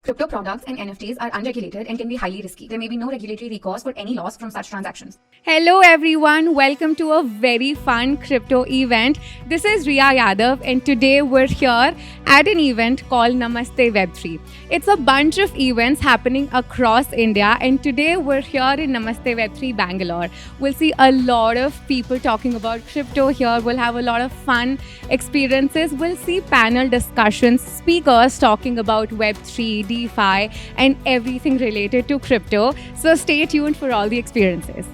Crypto products and NFTs are unregulated and can be highly risky. There may be no regulatory recourse for any loss from such transactions. Hello everyone, welcome to a very fun crypto event. This is Riya Yadav and today we're here at an event called Namaste Web3. It's a bunch of events happening across India and today we're here in Namaste Web3 Bangalore. We'll see a lot of people talking about crypto here. We'll have a lot of fun experiences. We'll see panel discussions, speakers talking about Web3, DeFi and everything related to crypto. So stay tuned for all the experiences.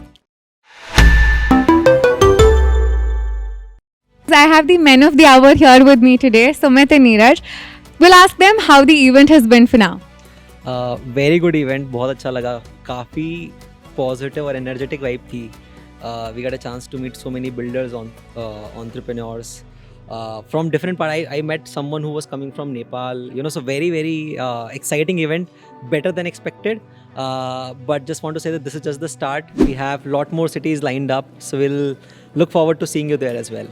I have the men of the hour here with me today, Sumit and Neeraj. We'll ask them how the event has been for now. Very good event, बहुत अच्छा लगा, काफ़ी positive और energetic vibe थी. We got a chance to meet so many builders, entrepreneurs from different parts. I met someone who was coming from Nepal, so very exciting event, better than expected. But just want to say that this is just the start. We have a lot more cities lined up, so we'll look forward to seeing you there as well.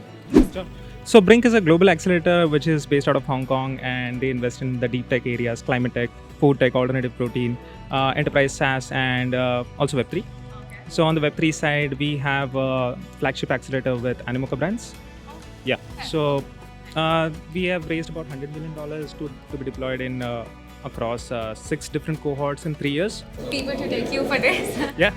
So Brink is a global accelerator which is based out of Hong Kong, and they invest in the deep tech areas, climate tech, food tech, alternative protein, enterprise SaaS, and also Web3. So on the Web3 side, we have a flagship accelerator with Animoca Brands. Yeah. So we have raised about $100 million to be deployed in across 6 different cohorts in 3 years. People to take you for this. Yeah.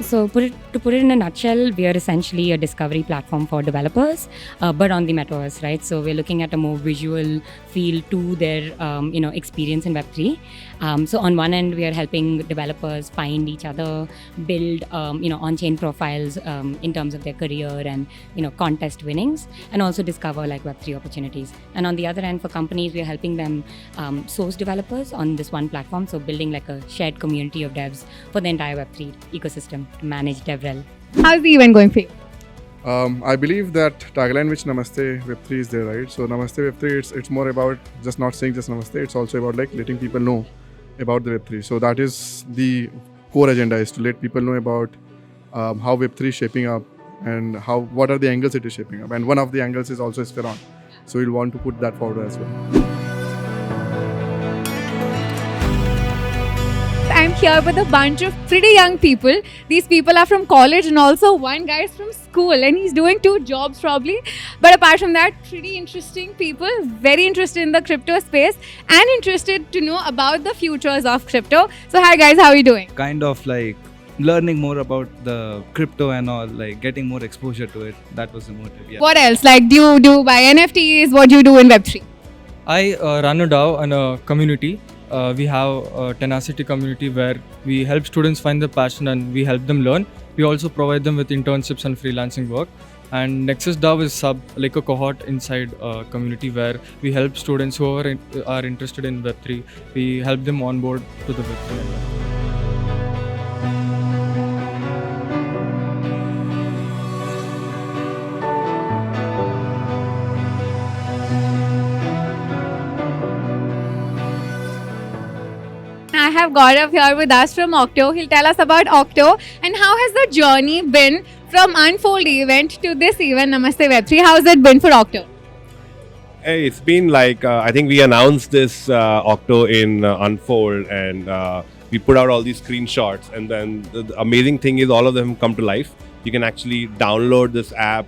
So to put it in a nutshell, we are essentially a discovery platform for developers, but on the metaverse, right? So we're looking at a more visual feel to their, experience in Web3. So on one end, we are helping developers find each other, build, on-chain profiles in terms of their career and, contest winnings, and also discover like Web3 opportunities. And on the other end, for companies, we are helping them source developers on this one platform. So building like a shared community of devs for the entire Web3 ecosystem to manage DevRel. How's the event going for you? I believe that tagline which Namaste Web3 is there, right? So Namaste Web3, it's more about just not saying just Namaste. It's also about like letting people know about the Web3. So that is the core agenda, is to let people know about how Web3 is shaping up and what are the angles it is shaping up. And one of the angles is also Spheron. So we'll want to put that forward as well. I'm here with a bunch of pretty young people. These people are from college and also one guy is from school and he's doing 2 jobs probably. But apart from that, pretty interesting people, very interested in the crypto space and interested to know about the futures of crypto. So hi guys, how are you doing? Kind of like learning more about the crypto and all, like getting more exposure to it. That was the motive. Yeah. What else? Like do you buy NFTs? What do you do in Web3? I run a DAO and a community. We have a Tenacity community where we help students find their passion and we help them learn. We also provide them with internships and freelancing work. And Nexus DAO is like a cohort inside a community where we help students who are interested in Web3. We help them onboard to the Web3. I have Gaurav here with us from Okto. He'll tell us about Okto and how has the journey been from Unfold event to this event, Namaste Web3. How has it been for Okto? Hey, it's been like, I think we announced this Okto in Unfold and we put out all these screenshots, and then the amazing thing is all of them come to life. You can actually download this app.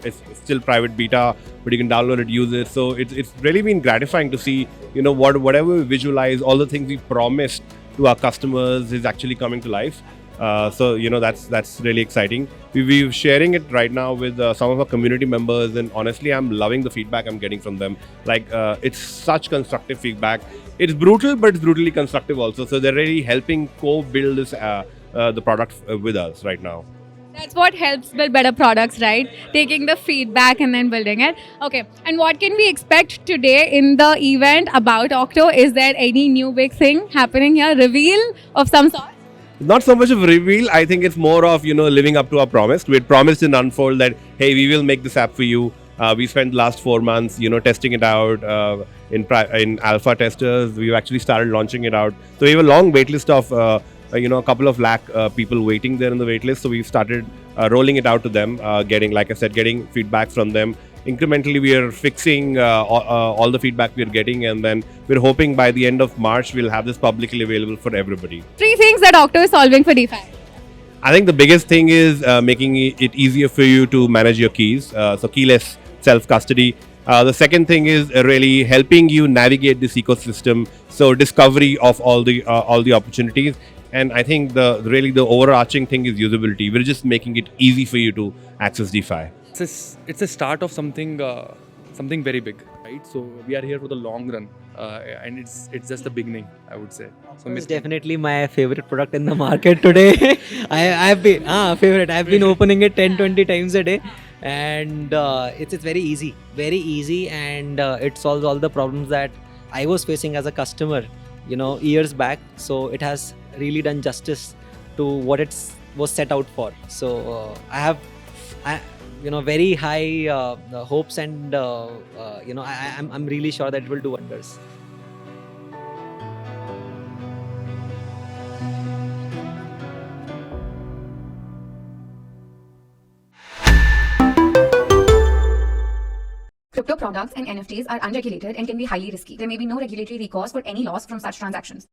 It's still private beta, but you can download it, use it. So it's really been gratifying to see, whatever we visualize, all the things we promised to our customers is actually coming to life. So that's really exciting. We're sharing it right now with some of our community members, and honestly, I'm loving the feedback I'm getting from them. Like it's such constructive feedback. It's brutal, but it's brutally constructive also. So they're really helping co-build this the product with us right now. That's what helps build better products, right? Taking the feedback and then building it. Okay, and what can we expect today in the event about Okto? Is there any new big thing happening here? Reveal of some sort? Not so much of a reveal. I think it's more of, living up to our promise. We had promised in Unfold that, hey, we will make this app for you. We spent the last 4 months, testing it out in alpha testers. We've actually started launching it out. So we have a long waitlist of a couple of lakh people waiting there in the waitlist. So we started rolling it out to them, getting feedback from them. Incrementally, we are fixing all the feedback we are getting, and then we're hoping by the end of March we'll have this publicly available for everybody. 3 things that Okto is solving for DeFi. I think the biggest thing is making it easier for you to manage your keys, so keyless self-custody. The second thing is really helping you navigate this ecosystem, so discovery of all the opportunities. And I think the overarching thing is usability. We're just making it easy for you to access DeFi. It's a start of something very big, right? So we are here for the long run, and it's just the beginning, I would say. So It's definitely my favorite product in the market today. I've been opening it 10-20 times a day, and it's very easy, and it solves all the problems that I was facing as a customer, years back. So it has really done justice to what it was set out for. So I have very high hopes, and I'm really sure that it will do wonders. Crypto products and NFTs are unregulated and can be highly risky. There may be no regulatory recourse for any loss from such transactions.